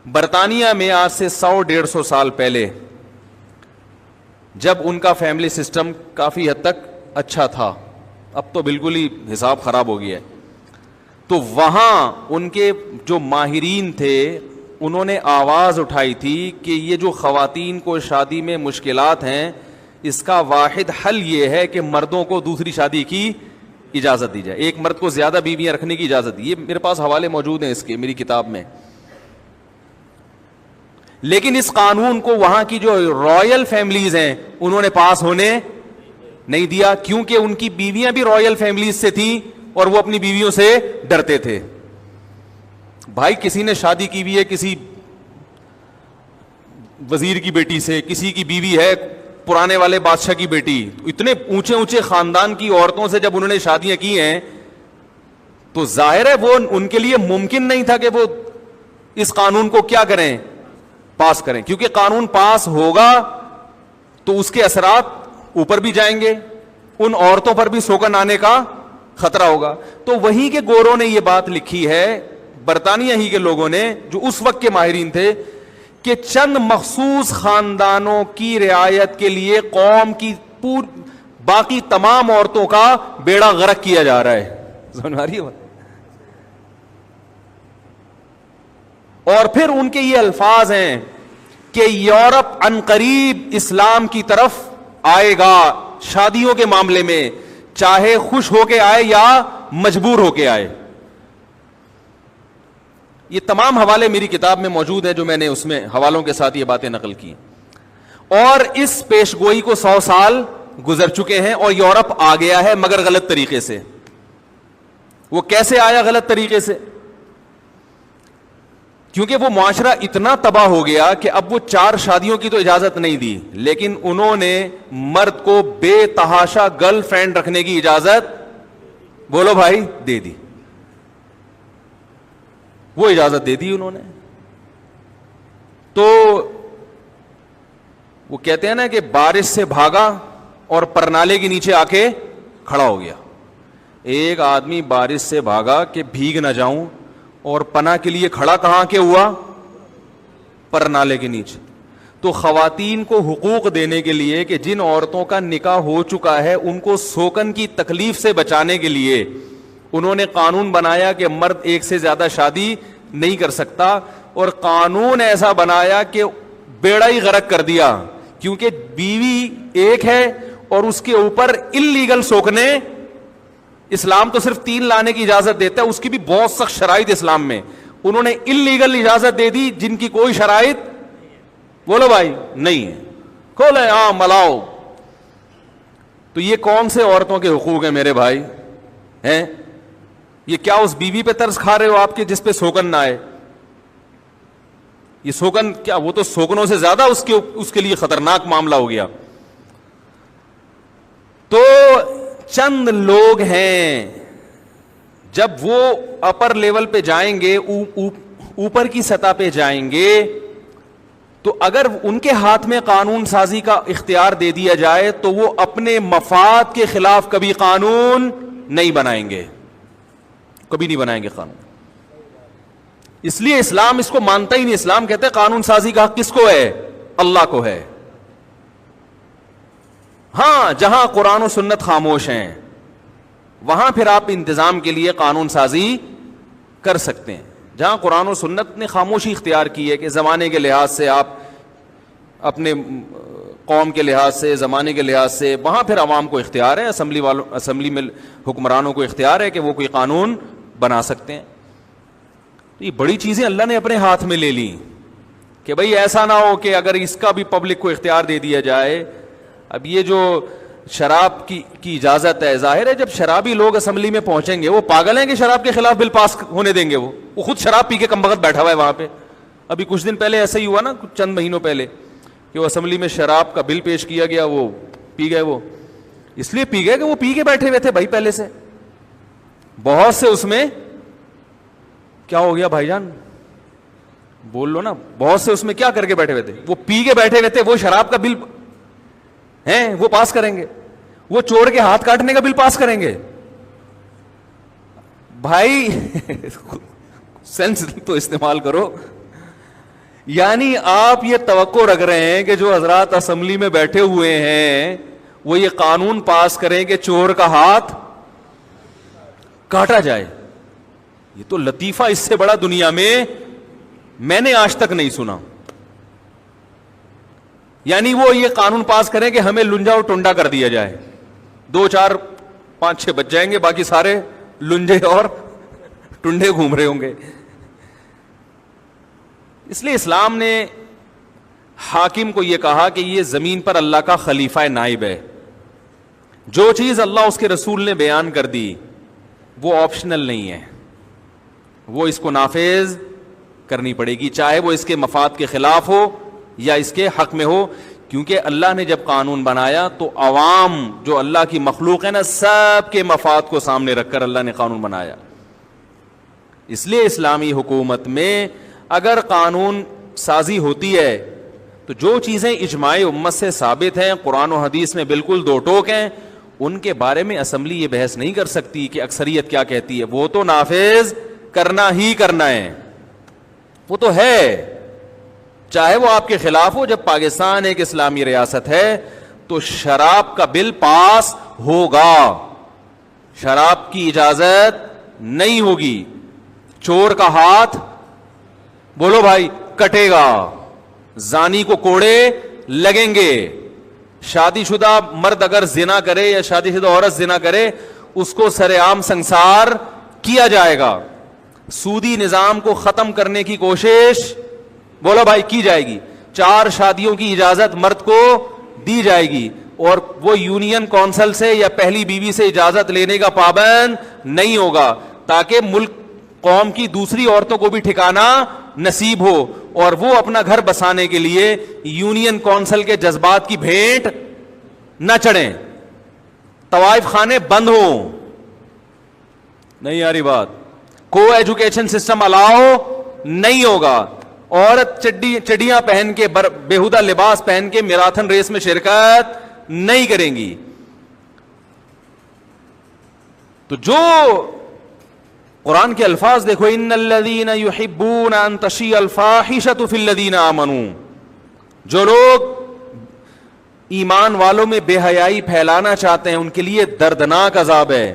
برطانیہ میں آج سے 100-150 سال پہلے جب ان کا فیملی سسٹم کافی حد تک اچھا تھا، اب تو بالکل ہی حساب خراب ہو گیا ہے، تو وہاں ان کے جو ماہرین تھے انہوں نے آواز اٹھائی تھی کہ یہ جو خواتین کو شادی میں مشکلات ہیں اس کا واحد حل یہ ہے کہ مردوں کو دوسری شادی کی اجازت دی جائے، ایک مرد کو زیادہ بیویاں رکھنے کی اجازت دی۔ یہ میرے پاس حوالے موجود ہیں اس کے، میری کتاب میں۔ لیکن اس قانون کو وہاں کی جو رائل فیملیز ہیں انہوں نے پاس ہونے نہیں دیا، کیونکہ ان کی بیویاں بھی رائل فیملیز سے تھیں اور وہ اپنی بیویوں سے ڈرتے تھے۔ بھائی کسی نے شادی کی ہوئی ہے کسی وزیر کی بیٹی سے، کسی کی بیوی ہے پرانے والے بادشاہ کی بیٹی، اتنے اونچے اونچے خاندان کی عورتوں سے جب انہوں نے شادیاں کی ہیں تو ظاہر ہے وہ ان کے لیے ممکن نہیں تھا کہ وہ اس قانون کو کیا کریں، پاس کریں، کیونکہ قانون پاس ہوگا تو اس کے اثرات اوپر بھی جائیں گے، ان عورتوں پر بھی سوگن آنے کا خطرہ ہوگا۔ تو وہیں کے گوروں نے یہ بات لکھی ہے، برطانیہ ہی کے لوگوں نے جو اس وقت کے ماہرین تھے، کہ چند مخصوص خاندانوں کی رعایت کے لیے قوم کی باقی تمام عورتوں کا بیڑا غرق کیا جا رہا ہے۔ سمجھ آ رہی ہے بات؟ اور پھر ان کے یہ الفاظ ہیں کہ یورپ عنقریب اسلام کی طرف آئے گا شادیوں کے معاملے میں، چاہے خوش ہو کے آئے یا مجبور ہو کے آئے۔ یہ تمام حوالے میری کتاب میں موجود ہیں جو میں نے اس میں حوالوں کے ساتھ یہ باتیں نقل کی۔ اور اس پیش گوئی کو 100 سال گزر چکے ہیں اور یورپ آ گیا ہے، مگر غلط طریقے سے۔ وہ کیسے آیا غلط طریقے سے؟ کیونکہ وہ معاشرہ اتنا تباہ ہو گیا کہ اب وہ 4 شادیوں کی تو اجازت نہیں دی، لیکن انہوں نے مرد کو بے تحاشا گرل فرینڈ رکھنے کی اجازت، بولو بھائی، دے دی۔ وہ اجازت دے دی انہوں نے۔ تو وہ کہتے ہیں نا کہ بارش سے بھاگا اور پرنالے کے نیچے آ کے کھڑا ہو گیا۔ ایک آدمی بارش سے بھاگا کہ بھیگ نہ جاؤں، اور پناہ کے لیے کھڑا کہاں کے ہوا؟ پرنالے کے نیچے۔ تو خواتین کو حقوق دینے کے لیے کہ جن عورتوں کا نکاح ہو چکا ہے ان کو سوکن کی تکلیف سے بچانے کے لیے انہوں نے قانون بنایا کہ مرد ایک سے زیادہ شادی نہیں کر سکتا، اور قانون ایسا بنایا کہ بیڑا ہی غرق کر دیا، کیونکہ بیوی ایک ہے اور اس کے اوپر اللیگل سوکنے۔ اسلام تو صرف 3 لانے کی اجازت دیتا ہے، اس کی بھی بہت سخت شرائط اسلام میں، انہوں نے اللیگل اجازت دے دی جن کی کوئی شرائط، بولو بھائی، نہیں ہے، کھولے ہاں ملاؤ۔ تو یہ کون سے عورتوں کے حقوق ہیں میرے بھائی ہیں؟ یہ کیا اس بیوی پہ ترس کھا رہے ہو آپ کے جس پہ سوکن نہ آئے؟ یہ سوکن کیا، وہ تو سوکنوں سے زیادہ اس کے لیے خطرناک معاملہ ہو گیا۔ تو چند لوگ ہیں جب وہ اپر لیول پہ جائیں گے، اوپر کی سطح پہ جائیں گے، تو اگر ان کے ہاتھ میں قانون سازی کا اختیار دے دیا جائے تو وہ اپنے مفاد کے خلاف کبھی قانون نہیں بنائیں گے، کبھی نہیں بنائیں گے قانون۔ اس لیے اسلام اس کو مانتا ہی نہیں۔ اسلام کہتے ہیں قانون سازی کا حق کس کو ہے؟ اللہ کو ہے۔ ہاں جہاں قرآن و سنت خاموش ہیں وہاں پھر آپ انتظام کے لیے قانون سازی کر سکتے ہیں۔ جہاں قرآن و سنت نے خاموشی اختیار کی ہے کہ زمانے کے لحاظ سے، آپ اپنے قوم کے لحاظ سے، زمانے کے لحاظ سے، وہاں پھر عوام کو اختیار ہے، اسمبلی میں حکمرانوں کو اختیار ہے کہ وہ کوئی قانون بنا سکتے ہیں۔ یہ بڑی چیزیں اللہ نے اپنے ہاتھ میں لے لی کہ بھئی ایسا نہ ہو کہ اگر اس کا بھی پبلک کو اختیار دے دیا جائے۔ اب یہ جو شراب کی اجازت ہے، ظاہر ہے جب شرابی لوگ اسمبلی میں پہنچیں گے وہ پاگل ہیں کہ شراب کے خلاف بل پاس ہونے دیں گے؟ وہ خود شراب پی کے کم بخت بیٹھا ہوا ہے وہاں پہ۔ ابھی کچھ دن پہلے ایسا ہی ہوا نا، کچھ چند مہینوں پہلے، کہ وہ اسمبلی میں شراب کا بل پیش کیا گیا، وہ پی گئے۔ وہ اس لیے پی گئے کہ وہ پی کے بیٹھے ہوئے تھے بھائی پہلے سے۔ بہت سے اس میں کیا ہو گیا بھائی جان، بول لو نا، بہت سے اس میں کیا کر کے بیٹھے ہوئے تھے؟ وہ پی کے بیٹھے ہوئے تھے، وہ شراب کا بل ہیں وہ پاس کریں گے، وہ چور کے ہاتھ کاٹنے کا بل پاس کریں گے۔ بھائی سینس تو استعمال کرو۔ یعنی آپ یہ توقع رکھ رہے ہیں کہ جو حضرات اسمبلی میں بیٹھے ہوئے ہیں وہ یہ قانون پاس کریں کہ چور کا ہاتھ کاٹا جائے. یہ تو لطیفہ اس سے بڑا دنیا میں نے آج تک نہیں سنا. یعنی وہ یہ قانون پاس کریں کہ ہمیں لنجا اور ٹنڈا کر دیا جائے, 2 4 5 6 بچ جائیں گے, باقی سارے لنجے اور ٹنڈے گھوم رہے ہوں گے. اس لیے اسلام نے حاکم کو یہ کہا کہ یہ زمین پر اللہ کا خلیفہ نائب ہے. جو چیز اللہ اس کے رسول نے بیان کر دی وہ آپشنل نہیں ہے, وہ اس کو نافذ کرنی پڑے گی, چاہے وہ اس کے مفاد کے خلاف ہو یا اس کے حق میں ہو. کیونکہ اللہ نے جب قانون بنایا تو عوام جو اللہ کی مخلوق ہے نا, سب کے مفاد کو سامنے رکھ کر اللہ نے قانون بنایا. اس لیے اسلامی حکومت میں اگر قانون سازی ہوتی ہے تو جو چیزیں اجماع امت سے ثابت ہیں, قرآن و حدیث میں بالکل دو ٹوک ہیں, ان کے بارے میں اسمبلی یہ بحث نہیں کر سکتی کہ اکثریت کیا کہتی ہے, وہ تو نافذ کرنا ہی کرنا ہے, وہ تو ہے, چاہے وہ آپ کے خلاف ہو. جب پاکستان ایک اسلامی ریاست ہے تو شراب کا بل پاس ہوگا, شراب کی اجازت نہیں ہوگی, چور کا ہاتھ بولو بھائی کٹے گا, زانی کو کوڑے لگیں گے, شادی شدہ مرد اگر زنا کرے یا شادی شدہ عورت زنا کرے اس کو سر عام سنسار کیا جائے گا, سودی نظام کو ختم کرنے کی کوشش بولو بھائی کی جائے گی, 4 شادیوں کی اجازت مرد کو دی جائے گی, اور وہ یونین کونسل سے یا پہلی بیوی سے اجازت لینے کا پابند نہیں ہوگا تاکہ ملک قوم کی دوسری عورتوں کو بھی ٹھکانہ نصیب ہو اور وہ اپنا گھر بسانے کے لیے یونین کونسل کے جذبات کی بھینٹ نہ چڑھیں, طوائف خانے بند ہوں. نہیں آ رہی بات؟ کو ایجوکیشن سسٹم الاؤ نہیں ہوگا, عورت چڈیاں پہن کے بےہودہ لباس پہن کے میراتھن ریس میں شرکت نہیں کریں گی. تو جو قرآن کے الفاظ دیکھو, ان الذین یحبون ان تشیع الفاحشۃ فی الذین آمنوا, جو لوگ ایمان والوں میں بے حیائی پھیلانا چاہتے ہیں ان کے لیے دردناک عذاب ہے.